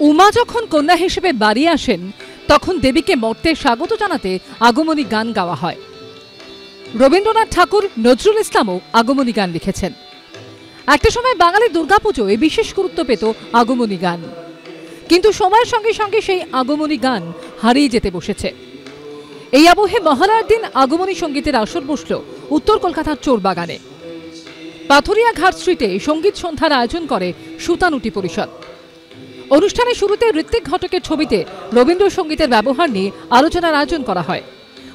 উমা যখন কন্যা হিসেবে বাড়ি আসেন তখন দেবীকে মর্তে স্বাগত জানাতে আগমনী গান গাওয়া হয়। রবীন্দ্রনাথ ঠাকুর, নজরুল ইসলামও আগমনী গান লিখেছেন। একটা সময় বাঙালির দুর্গাপুজোয় বিশেষ গুরুত্ব পেত আগমনী গান, কিন্তু সময়ের সঙ্গে সঙ্গে সেই আগমনী গান হারিয়ে যেতে বসেছে। এই আবহে মহালয়ার দিন আগমনী সঙ্গীতের আসর বসল উত্তর কলকাতার চোরবাগানে। পাথুরিয়া ঘাট স্ট্রিটে সঙ্গীত সন্ধ্যার আয়োজন করে সুতানুটি পরিষদ। অনুষ্ঠানের শুরুতে ঋত্বিক ঘটকের ছবিতে রবীন্দ্রসঙ্গীতের ব্যবহার নিয়ে আলোচনার আয়োজন করা হয়।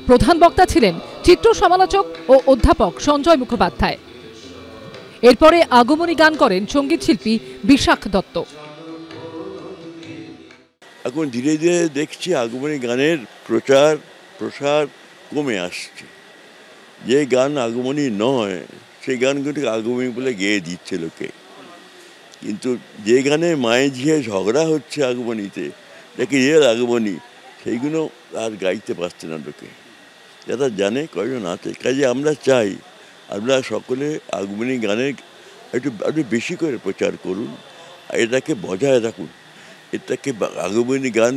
প্রধান বক্তা ছিলেন চিত্র সমালোচক ও অধ্যাপক সঞ্জয় মুখোপাধ্যায়। এরপরে আগমনী গান করেন সঙ্গীত শিল্পী বিশাখ দত্ত। এখন ধীরে ধীরে দেখছি আগমনী গানের প্রসার কমে আসছে। যে গান আগমনী নয় সেই গানগুলিকে আগমনী বলে গেয়ে দিচ্ছে লোকে, কিন্তু যে গানে মায়ে ঝিয়ে ঝগড়া হচ্ছে আগমনীতে, যাকে রিয়েল আগমনী, সেইগুলো আর গাইতে পারছে না লোকে। যারা জানে কয়জন আছে। কাজে আমরা চাই আপনারা সকলে আগমনী গানের একটু বেশি করে প্রচার করুন, এটাকে বজায় রাখুন। এটাকে আগমনী গান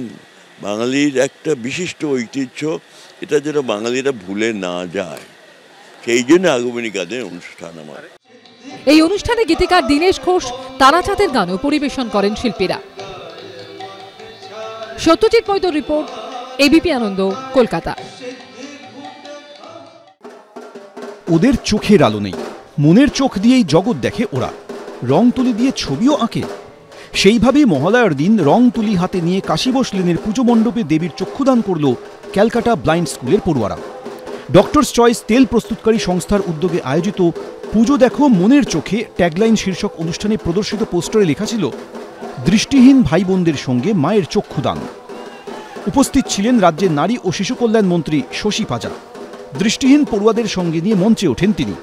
বাঙালির একটা বিশিষ্ট ঐতিহ্য, এটা যেন বাঙালিরা ভুলে না যায়, সেই জন্য আগমনী গানের অনুষ্ঠান আমার। এই অনুষ্ঠানে গীতিকার দীনেশ ঘোষ, তারাচাঁদের গানও পরিবেশন করেন শিল্পীরা। সত্যজিৎ বৈদ্যর রিপোর্ট, এবিপি আনন্দ, কলকাতা। ওদের চোখের আলো নেই, মনের চোখ দিয়েই জগৎ দেখে ওরা। রং তুলি দিয়ে ছবিও আঁকে। সেইভাবেই মহালয়ার দিন রং তুলি হাতে নিয়ে কাশীবোস লেনের পুজো মণ্ডপে দেবীর চক্ষুদান করল ক্যালকাটা ব্লাইন্ড স্কুলের পড়ুয়ারা। ডক্টরস চয়েস তেল প্রস্তুতকারী সংস্থার উদ্যোগে আয়োজিত পুজো দেখো মনের চোখে ট্যাগলাইন শীর্ষক অনুষ্ঠানে প্রদর্শিত পোস্টারে লেখা ছিল, দৃষ্টিহীন ভাই বোনদের সঙ্গে মায়ের চক্ষুদান। উপস্থিত ছিলেন রাজ্যের নারী ও শিশু কল্যাণ মন্ত্রী শশী পাজা। দৃষ্টিহীন পড়ুয়াদের সঙ্গে নিয়ে মঞ্চে ওঠেন তিনি।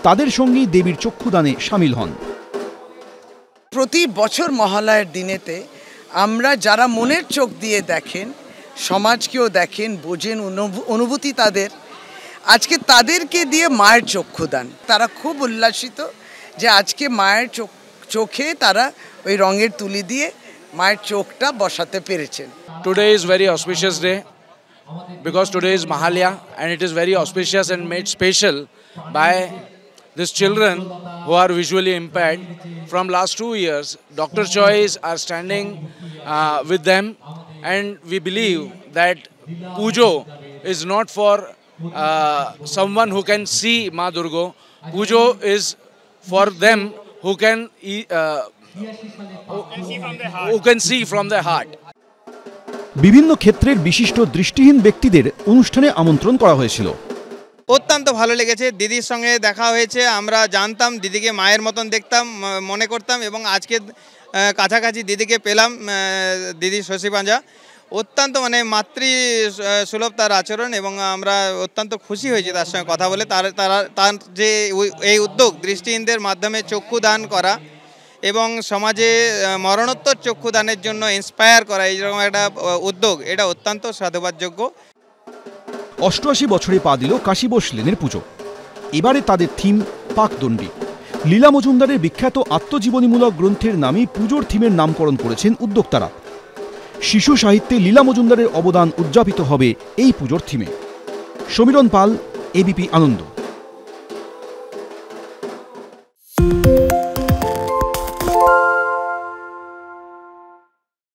তাদের সঙ্গেই দেবীর চক্ষুদানে সামিল হন। প্রতি বছর মহালয়ার দিনেতে আমরা যারা মনের চোখ দিয়ে দেখেন, সমাজকেও দেখেন, বোঝেন, অনুভূতি তাদের, আজকে তাদেরকে দিয়ে মায়ের চক্ষুদান। তারা খুব উল্লাসিত যে আজকে মায়ের চোখে তারা ওই রঙের তুলি দিয়ে মায়ের চোখটা বসাতে পেরেছেন। Today is very auspicious day because today is Mahalaya and it is very auspicious and made special by these children who are visually impaired. From last 2 years, Dr. Choice are standing with them, and we believe that Pujo is not for someone who can see Ma Durga. Pujo is for them who can see from their heart. বিভিন্ন ক্ষেত্রের বিশিষ্ট দৃষ্টিহীন ব্যক্তিদের অনুষ্ঠানে আমন্ত্রণ করা হয়েছিল। অত্যন্ত ভালো লেগেছে। দিদির সঙ্গে দেখা হয়েছে, আমরা জানতাম দিদিকে মায়ের মতন দেখতাম, মনে করতাম, এবং আজকে কাছাকাছি দিদিকে পেলাম। দিদি শশী পাজা অত্যন্ত মাতৃ সুলভ তার আচরণ, এবং আমরা অত্যন্ত খুশি হয়েছি তার সঙ্গে কথা বলে। তার যে এই উদ্যোগ দৃষ্টিহীনদের মাধ্যমে চক্ষুদান করা এবং সমাজে মরণোত্তর চক্ষুদানের জন্য ইন্সপায়ার করা, এইরকম একটা উদ্যোগ, এটা অত্যন্ত সাধুবাদযোগ্য। 88 বছরে পা দিল কাশীবোস লেনের পুজো। এবারে তাদের থিম পাকদণ্ডী। লীলা মজুমদারের বিখ্যাত আত্মজীবনীমূলক গ্রন্থের নামেই পুজোর থিমের নামকরণ করেছেন উদ্যোক্তারা। শিশু সাহিত্যে লীলা মজুমদারের অবদান উদযাপিত হবে এই পুজোর থিমে। সমীরণ পাল, এবিপি আনন্দ।